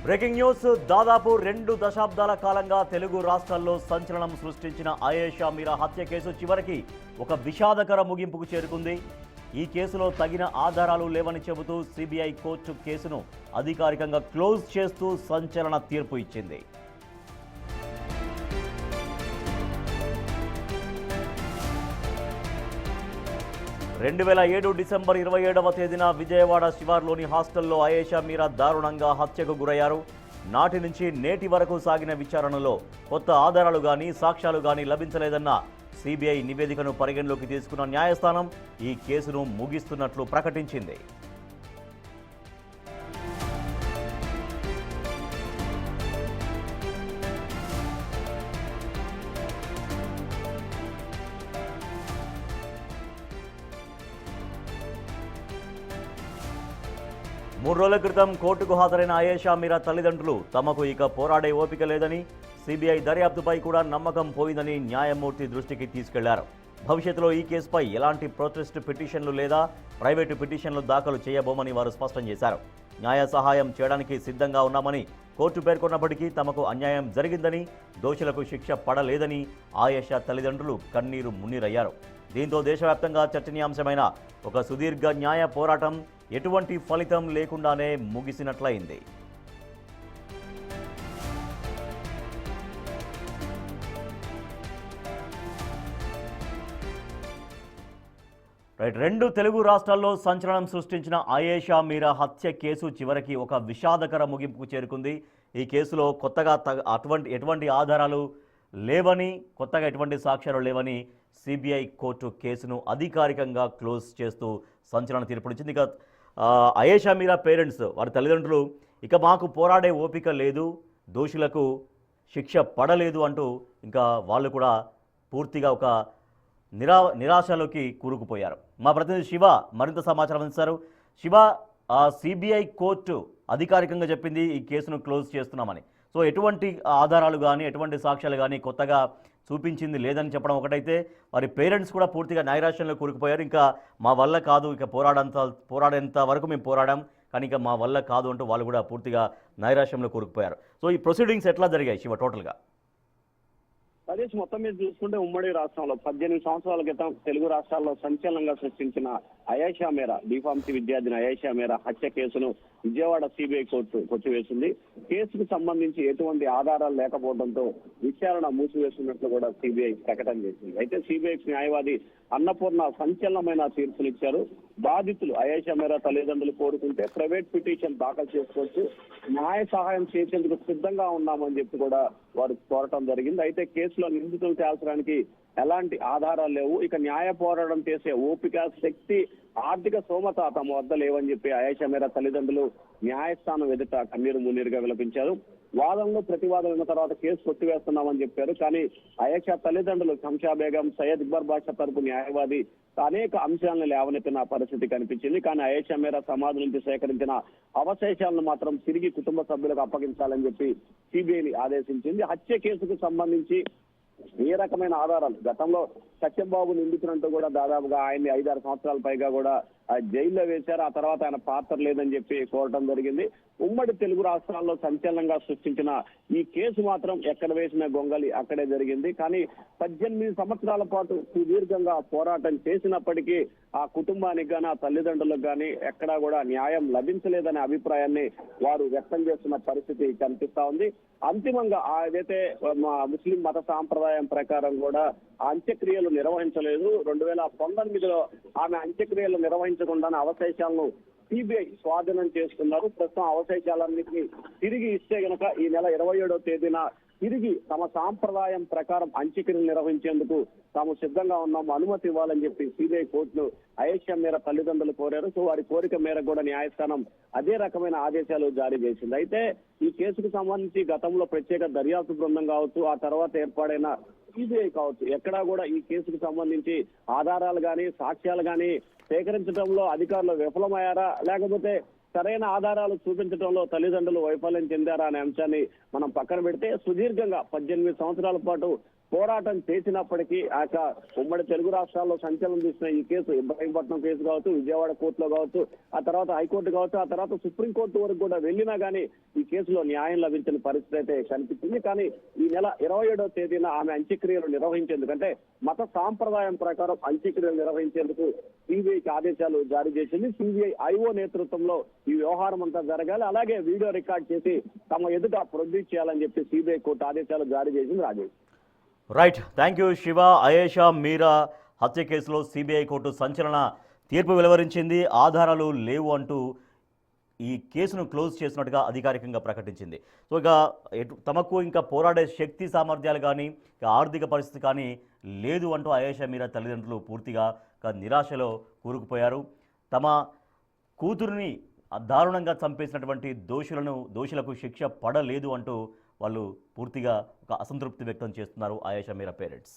Breaking news. దాదాపు 2 దశాబ్దాల కాలంగా తెలుగు రాష్ట్రాల్లో సంచలనం సృష్టించిన ఆయేషా మీరా హత్య కేసు చివరికి ఒక విషాదకర ముగింపుకు చేరుకుంది. ఈ కేసులో తగిన ఆధారాలు లేవని చెబుతూ సిబిఐ కోర్టు కేసును అధికారికంగా క్లోజ్ చేస్తూ సంచలన తీర్పు ఇచ్చింది. 2007 డిసెంబర్ 27వ తేదీన విజయవాడ శివార్లోని హాస్టల్లో ఆయేషా మీరా దారుణంగా హత్యకు గురయ్యారు. నాటి నుంచి నేటి వరకు సాగిన విచారణలో కొత్త ఆధారాలు గానీ సాక్ష్యాలు గానీ లభించలేదన్న సిబిఐ నివేదికను పరిగణలోకి తీసుకున్న న్యాయస్థానం ఈ కేసును ముగిస్తున్నట్లు ప్రకటించింది. మూడు రోజుల క్రితం కోర్టుకు హాజరైన ఆయేషా మీరా తల్లిదండ్రులు తమకు ఇక పోరాడే ఓపిక లేదని, సిబిఐ దర్యాప్తుపై కూడా నమ్మకం పోయిందని న్యాయమూర్తి దృష్టికి తీసుకెళ్లారు. భవిష్యత్తులో ఈ కేసుపై ఎలాంటి ప్రొటెస్ట్ పిటిషన్లు లేదా ప్రైవేటు పిటిషన్లు దాఖలు చేయబోమని వారు స్పష్టం చేశారు. న్యాయ సహాయం చేయడానికి సిద్ధంగా ఉన్నామని కోర్టు పేర్కొన్నప్పటికీ తమకు అన్యాయం జరిగిందని, దోషులకు శిక్ష పడలేదని ఆయేషా తల్లిదండ్రులు కన్నీరు మున్నీరయ్యారు. దీంతో దేశవ్యాప్తంగా చర్చనీయాంశమైన ఒక సుదీర్ఘ న్యాయ పోరాటం ఎటువంటి ఫలితం లేకుండానే ముగిసినట్లయింది. రెండు తెలుగు రాష్ట్రాల్లో సంచలనం సృష్టించిన ఆయేషా మీరా హత్య కేసు చివరికి ఒక విషాదకర ముగింపుకు చేరుకుంది. ఈ కేసులో కొత్తగా ఎటువంటి ఆధారాలు లేవని, కొత్తగా ఎటువంటి సాక్ష్యాలు లేవని సిబిఐ కోర్టు కేసును అధికారికంగా క్లోజ్ చేస్తూ సంచలన తీర్పునిచ్చింది. ఇక ఆయేషా మీరా పేరెంట్స్, వారి తల్లిదండ్రులు ఇక మాకు పోరాడే ఓపిక లేదు, దోషులకు శిక్ష పడలేదు అంటూ ఇంకా వాళ్ళు కూడా పూర్తిగా ఒక నిరాశలోకి కూరుకుపోయారు. మా ప్రతినిధి శివ మరింత సమాచారం అందిస్తారు. శివ, సిబిఐ కోర్టు అధికారికంగా చెప్పింది ఈ కేసును క్లోజ్ చేస్తున్నామని. సో ఎటువంటి ఆధారాలు కానీ ఎటువంటి సాక్ష్యాలు కానీ కొత్తగా చూపించింది లేదని చెప్పడం ఒకటైతే, వారి పేరెంట్స్ కూడా పూర్తిగా నైరాశ్యంలో కూరుకుపోయారు. ఇంకా మా వల్ల కాదు, ఇక పోరాడేంత వరకు మేము పోరాడాం, కానీ ఇక మా వల్ల కాదు అంటూ వాళ్ళు కూడా పూర్తిగా నైరాశ్యంలో కూరుకుపోయారు. సో ఈ ప్రొసీడింగ్స్ ఎట్లా జరిగాయి శివ టోటల్గా? ప్రదేశ్ మొత్తం మీద చూసుకుంటే ఉమ్మడి రాష్ట్రంలో 18 సంవత్సరాల క్రితం తెలుగు రాష్ట్రాల్లో సంచలనంగా సృష్టించిన ఆయేషా మీరా, బీఫార్మసీ విద్యార్థిని ఆయేషా మీరా హత్య కేసును విజయవాడ సిబిఐ కోర్టు కొట్టివేసింది. కేసుకు సంబంధించి ఎటువంటి ఆధారాలు లేకపోవడంతో విచారణ మూసివేస్తున్నట్లు కూడా సిబిఐ ప్రకటన చేసింది. అయితే సిబిఐ న్యాయవాది అన్నపూర్ణ సంచలనమైన తీర్పునిచ్చారు. బాధితులు ఆయేషా మీరా తల్లిదండ్రులు కోరుకుంటే ప్రైవేట్ పిటిషన్ దాఖలు చేసుకోవచ్చు, న్యాయ సహాయం చేసేందుకు సిద్ధంగా ఉన్నామని చెప్పి కూడా వారు కోరటం జరిగింది. అయితే కేసులో నిందితులు తేల్చడానికి ఎలాంటి ఆధారాలు లేవు, ఇక న్యాయ పోరాటం చేసే ఓపిక, శక్తి, ఆర్థిక స్తోమత తమ వద్ద లేవని చెప్పి ఆయేషా మీరా తల్లిదండ్రులు న్యాయస్థానం ఎదుట కన్నీరు మున్నీరుగా విలపించారు. వాదనలో ప్రతివాదన ఉన్న తర్వాత కేసు కొట్టివేస్తున్నామని చెప్పారు. కానీ ఆయేషా తల్లిదండ్రులు శంషా బేగం, సయ్యద్ ఇక్బర్ బాషా తరపు న్యాయవాది అనేక అంశాలను లేవనెత్తిన పరిస్థితి కనిపించింది. కానీ ఆయేషా మీరా సమాధి నుంచి సేకరించిన అవశేషాలను మాత్రం తిరిగి కుటుంబ సభ్యులకు అప్పగించాలని చెప్పి సిబిఐని ఆదేశించింది. హత్య కేసుకు సంబంధించి ఏ రకమైన ఆధారాలు, గతంలో సత్యంబాబు నిందితులంటూ కూడా దాదాపుగా ఆయన్ని 5-6 సంవత్సరాల పైగా కూడా జైల్లో వేశారు. ఆ తర్వాత ఆయన పాత్ర లేదని చెప్పి కోరటం జరిగింది. ఉమ్మడి తెలుగు రాష్ట్రాల్లో సంచలనంగా సృష్టించిన ఈ కేసు మాత్రం ఎక్కడ వేసిన గొంగలి అక్కడే జరిగింది. కానీ 18 సంవత్సరాల పాటు సుదీర్ఘంగా పోరాటం చేసినప్పటికీ ఆ కుటుంబానికి కానీ ఆ తల్లిదండ్రులకు కానీ ఎక్కడా కూడా న్యాయం లభించలేదనే అభిప్రాయాన్ని వారు వ్యక్తం చేస్తున్న పరిస్థితి కనిపిస్తా ఉంది. అంతిమంగా ఏదైతే ముస్లిం మత సాంప్రదాయం ప్రకారం కూడా అంత్యక్రియలు నిర్వహించలేదు. 2019లో ఆమె అంత్యక్రియలు నిర్వహించకుండానే అవశేషాలను సిబిఐ స్వాధీనం చేసుకున్నారు. ప్రస్తుతం అవశేషాలన్నింటినీ తిరిగి ఇస్తే గనక ఈ నెల 27వ తేదీన తిరిగి తమ సాంప్రదాయం ప్రకారం అంత్యక్రియలు నిర్వహించేందుకు తాము సిద్ధంగా ఉన్నాము, అనుమతి ఇవ్వాలని చెప్పి సిబిఐ కోర్టును ఆయేషా మీరా తల్లిదండ్రులు కోరారు. సో వారి కోరిక మేరకు కూడా న్యాయస్థానం అదే రకమైన ఆదేశాలు జారీ చేసింది. అయితే ఈ కేసుకు సంబంధించి గతంలో ప్రత్యేక దర్యాప్తు బృందం కావచ్చు, ఆ తర్వాత ఏర్పాడైన సిబిఐ కావచ్చు, ఎక్కడా కూడా ఈ కేసుకు సంబంధించి ఆధారాలు కానీ సాక్ష్యాలు కానీ సేకరించడంలో అధికారులు విఫలమయ్యారా, లేకపోతే సరైన ఆధారాలు చూపించడంలో తల్లిదండ్రులు వైఫల్యం చెందారా అనే అంశాన్ని మనం పక్కన పెడితే, సుదీర్ఘంగా 18 సంవత్సరాల పాటు పోరాటం చేసినప్పటికీ ఉమ్మడి తెలుగు రాష్ట్రాల్లో సంచలనం తీసిన ఈ కేసు ఇబ్రాహీంపట్నం కేసు కావచ్చు, విజయవాడ కోర్టులో కావచ్చు, ఆ తర్వాత హైకోర్టు కావచ్చు, ఆ తర్వాత సుప్రీంకోర్టు వరకు కూడా వెళ్ళినా కానీ ఈ కేసులో న్యాయం లభించిన పరిస్థితి అయితే కనిపించింది. కానీ ఈ నెల 27వ తేదీన ఆమె అంత్యక్రియలు నిర్వహించేందుకు, అంటే మత సాంప్రదాయం ప్రకారం అంత్యక్రియలు నిర్వహించేందుకు సిబిఐకి ఆదేశాలు జారీ చేసింది. సిబిఐ ఐఓ నేతృత్వంలో ఈ వ్యవహారం అంతా జరగాలి, అలాగే వీడియో రికార్డ్ చేసి తమ ఎదుట ప్రొడ్యూస్ చేయాలని చెప్పి సిబిఐ కోర్టు ఆదేశాలు జారీ చేసింది. Rajesh. Right, thank you Shiva. Ayesha Meera హత్య కేసులో సిబిఐ కోర్టు సంచలన తీర్పు వెలువరించింది. ఆధారాలు లేవు అంటూ ఈ కేసును క్లోజ్ చేసినట్టుగా అధికారికంగా ప్రకటించింది. సో ఇక తమకు ఇంకా పోరాడే శక్తి సామర్థ్యాలు కానీ ఆర్థిక పరిస్థితి కానీ లేదు అంటూ అయేషా మీరా తల్లిదండ్రులు పూర్తిగా నిరాశలో కూరుకుపోయారు. తమ కూతురుని దారుణంగా చంపేసినటువంటి దోషులకు శిక్ష పడలేదు అంటూ వాళ్ళు పూర్తిగా ఒక అసంతృప్తి వ్యక్తం చేస్తున్నారు అయేషా మీరా పేరెంట్స్.